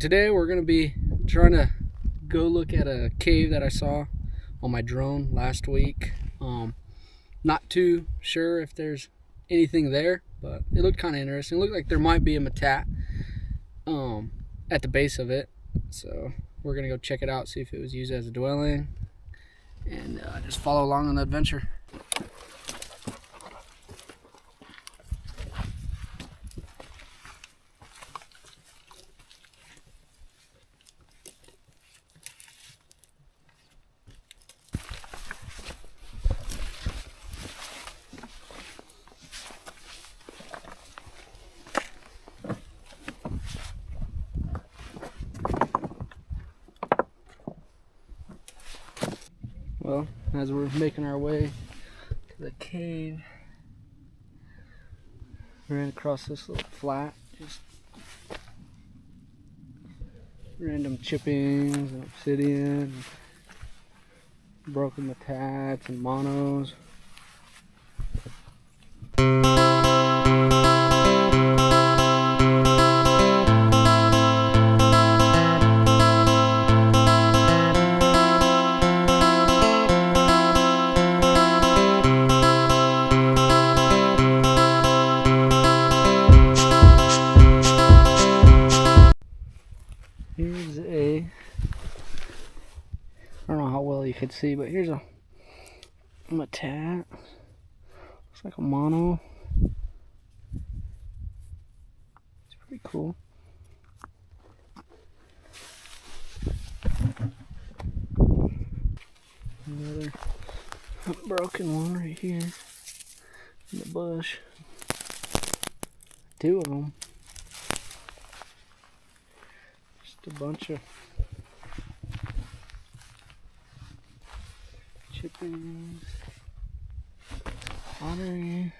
today we're going to be trying to go look at a cave that I saw on my drone last week. Not too sure if there's anything there, but it looked kind of interesting. It looked like there might be a matat at the base of it. So we're going to go check it out, see if it was used as a dwelling, and just follow along on the adventure. Well, as we're making our way to the cave, we ran across this little flat, just random chippings and obsidian, and broken matats and monos. Here's I don't know how well you could see, but here's a matat. Looks like a mono. It's pretty cool. Another broken one right here in the bush. Two of them. Just a bunch of chippings, pottery.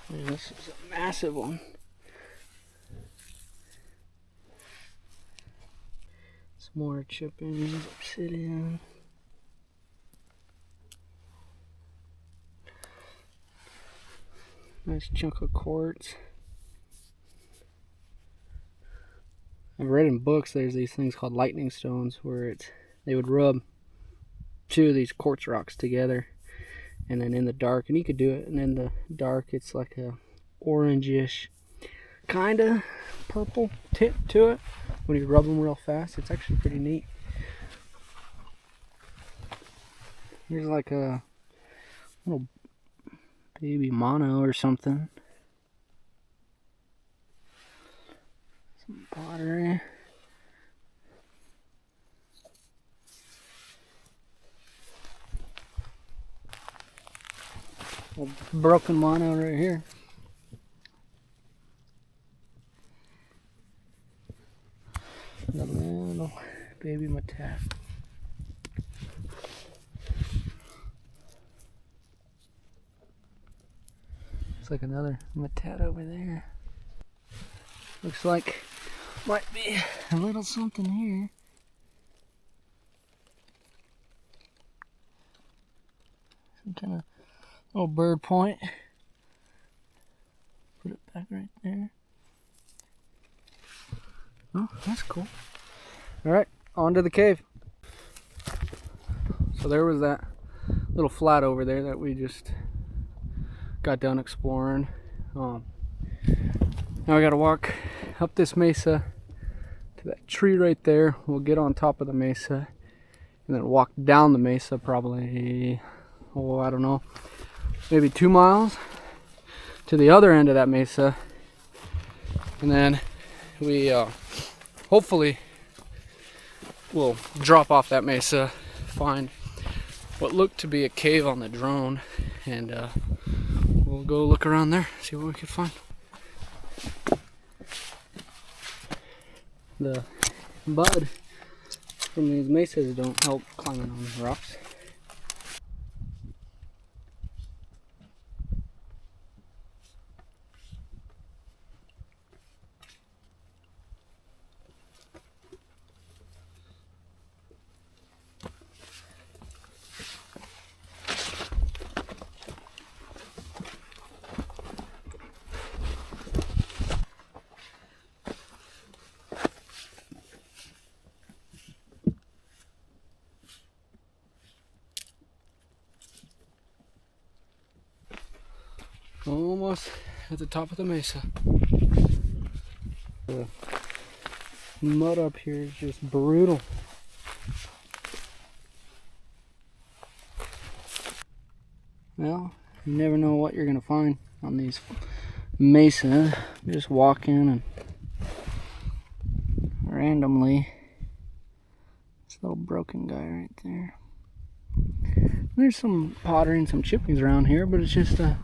And this is a massive one. Some more chippings, obsidian. Nice chunk of quartz. I've read in books there's these things called lightning stones where they would rub two of these quartz rocks together, and then in the dark, and you could do it, and in the dark it's like a orangish kind of purple tint to it when you rub them real fast. It's actually pretty neat. Here's like a little baby mono or something. Some pottery. A broken mono right here. The little baby matat. Looks like another matat over there. Looks like might be a little something here. Some kind of little bird point. Put it back right there. Oh, that's cool. Alright, on to the cave. So there was that little flat over there that we just got done exploring. Now we gotta walk up this mesa to that tree right there. We'll get on top of the mesa and then walk down the mesa probably, I don't know, maybe 2 miles to the other end of that mesa, and then we hopefully will drop off that mesa, find what looked to be a cave on the drone, and we'll go look around there, see what we can find. The mud from these mesas don't help climbing on rocks. Almost at the top of the mesa. The mud up here is just brutal. Well, you never know what you're gonna find on these mesas. Just walk in and randomly, this little broken guy right there. There's some pottery and some chippings around here, but it's just a,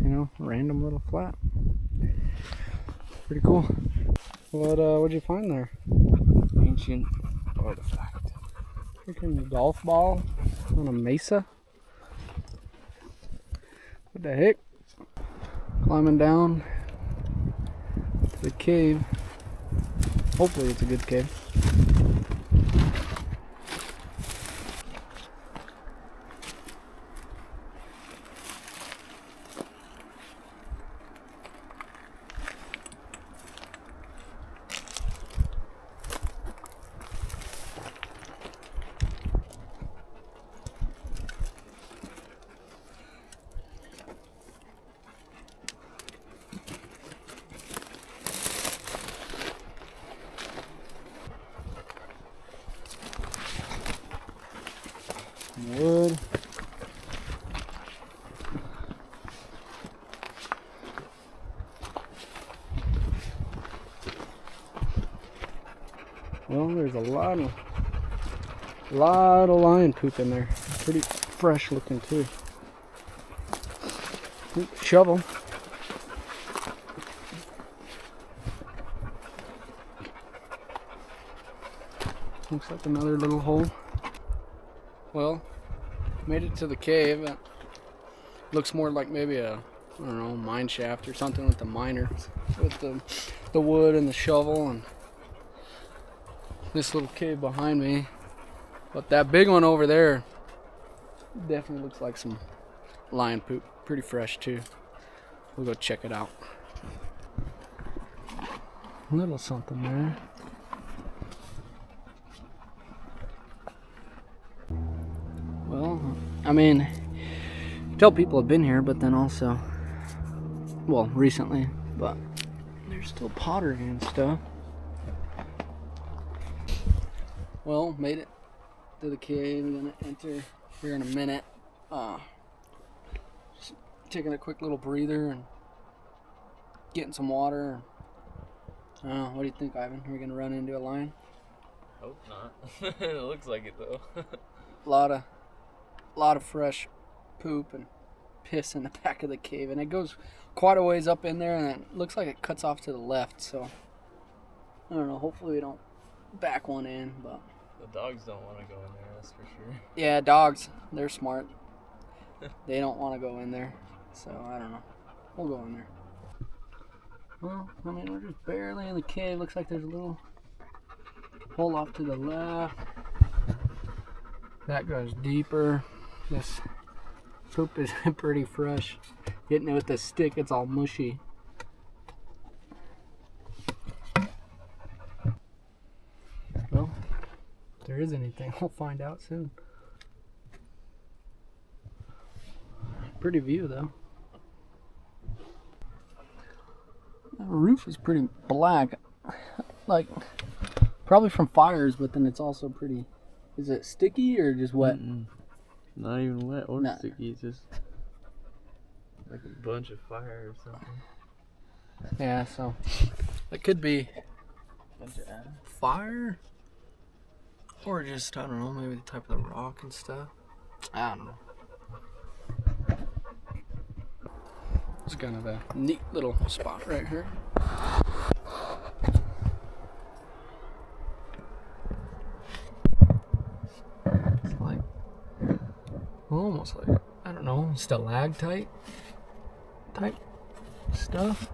you know, random little flat. Pretty cool. What'd you find there? Ancient artifact. Freaking golf ball on a mesa. What the heck? Climbing down to the cave. Hopefully it's a good cave. Wood. Well, there's a lot of lion poop in there. Pretty fresh looking too. Ooh, shovel. Looks like another little hole. Well, made it to the cave. It looks more like maybe a, I don't know, mine shaft or something with the miners, with the wood and the shovel, and this little cave behind me. But that big one over there definitely looks like some lion poop. Pretty fresh too. We'll go check it out. A little something there. Well, I mean, tell people have been here, but then also, well, recently, but there's still pottery and stuff. Well, made it to the cave. We're gonna enter here in a minute. Just taking a quick little breather and getting some water. I don't know, what do you think, Ivan? Are we gonna run into a lion? Hope not. It looks like it though. lot of fresh poop and piss in the back of the cave, and it goes quite a ways up in there, and it looks like it cuts off to the left, so I don't know, hopefully we don't back one in. But the dogs don't want to go in there, that's for sure. Yeah, dogs, they're smart. They don't want to go in there, so I don't know, we'll go in there. Well, I mean, we're just barely in the cave. Looks like there's a little hole off to the left. That goes deeper. This poop is pretty fresh. Hitting it with the stick, it's all mushy. Well, if there is anything, we'll find out soon. Pretty view though. The roof is pretty black, like probably from fires, but then it's also pretty. Is it sticky or just wet? Not even wet or sticky, it's just like a bunch of fire or something. Yeah, so it could be fire, or just, I don't know, maybe the type of the rock and stuff. I don't know. It's kind of a neat little spot right here. It's like almost like, I don't know, stalactite type stuff.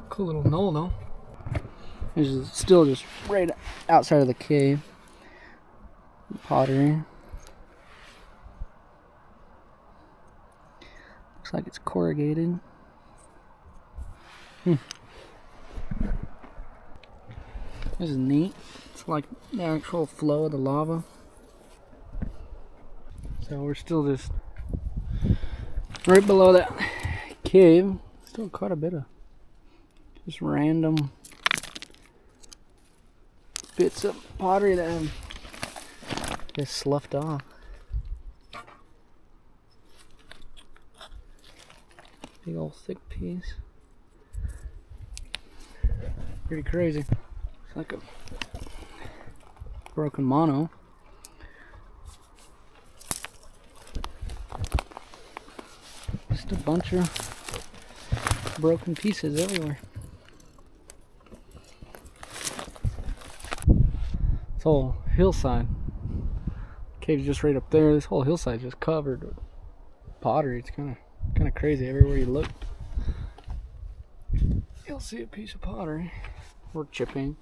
Cool little knoll though. It's still just right outside of the cave. Pottery. Looks like it's corrugated. This is neat. It's like the actual flow of the lava. So we're still just Right below that cave, still quite a bit of just random bits of pottery that have just sloughed off. Big old thick piece. Pretty crazy. It's like a broken mono. Just a bunch of broken pieces everywhere. This whole hillside. Cave's just right up there. This whole hillside is just covered with pottery. It's kind of crazy. Everywhere you look, you'll see a piece of pottery or chipping.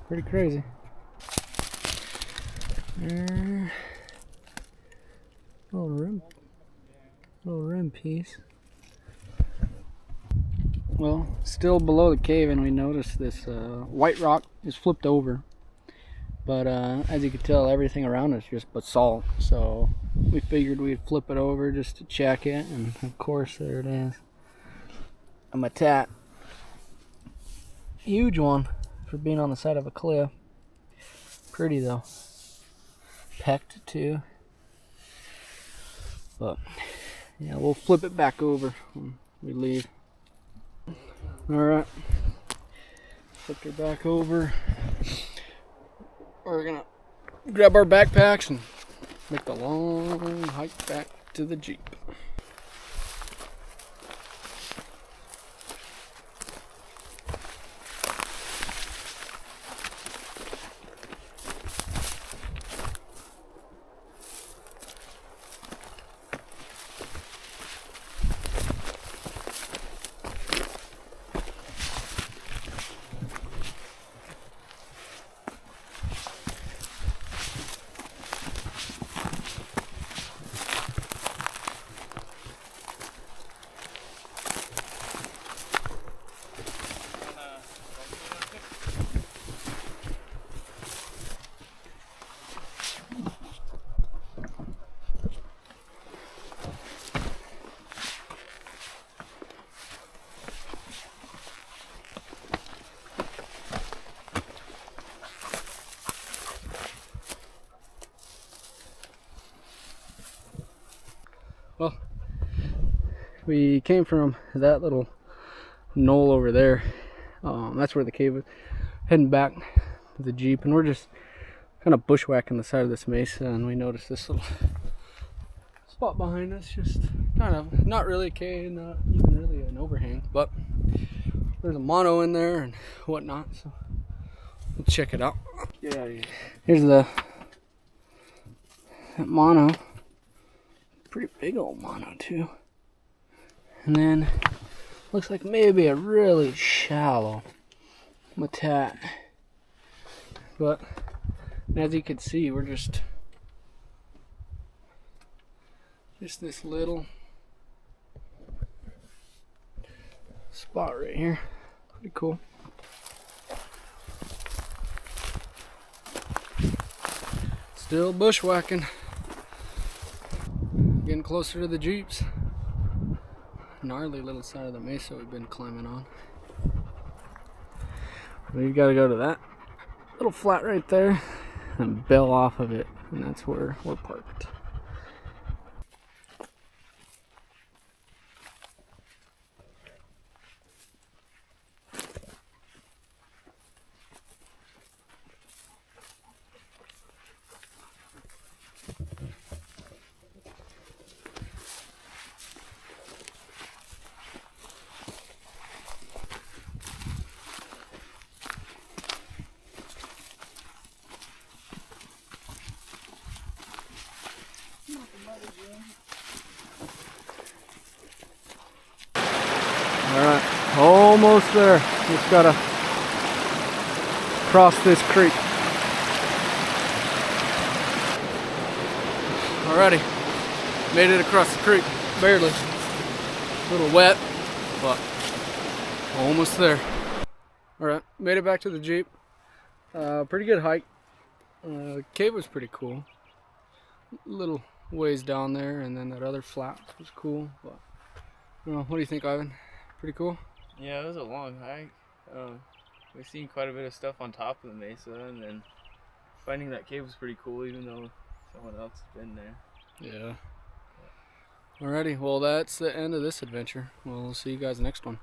Pretty crazy. Little rim piece. Well, still below the cave, and we noticed this white rock is flipped over. But as you can tell, everything around us is just basalt. So we figured we'd flip it over just to check it, and of course there it is. A matat. Huge one for being on the side of a cliff. Pretty though. Pecked too. But yeah, we'll flip it back over when we leave. Alright. Flipped her back over. We're gonna grab our backpacks and make the long hike back to the Jeep. Well, we came from that little knoll over there. That's where the cave was. Heading back to the Jeep, and we're just kind of bushwhacking the side of this mesa, and we noticed this little spot behind us. Just kind of not really a cave, not even really an overhang, but there's a mono in there and whatnot. So we'll check it out. Yeah. Here's that mono. Pretty big old mono too. And then looks like maybe a really shallow matat. But as you can see, we're just this little spot right here. Pretty cool. Still bushwhacking. Getting closer to the Jeeps. Gnarly little side of the mesa we've been climbing on. We've got to go to that little flat right there and bail off of it, and that's where we're parked. Alright, almost there. Just gotta cross this creek. Alrighty, made it across the creek, barely. A little wet, but almost there. Alright, made it back to the Jeep. Pretty good hike. Cave was pretty cool. Little ways down there, and then that other flat was cool. But I don't know, what do you think, Ivan? Pretty cool? Yeah, it was a long hike. We've seen quite a bit of stuff on top of the mesa, and then finding that cave was pretty cool, even though someone else had been there. Yeah. Alrighty, well, that's the end of this adventure. We'll see you guys next one.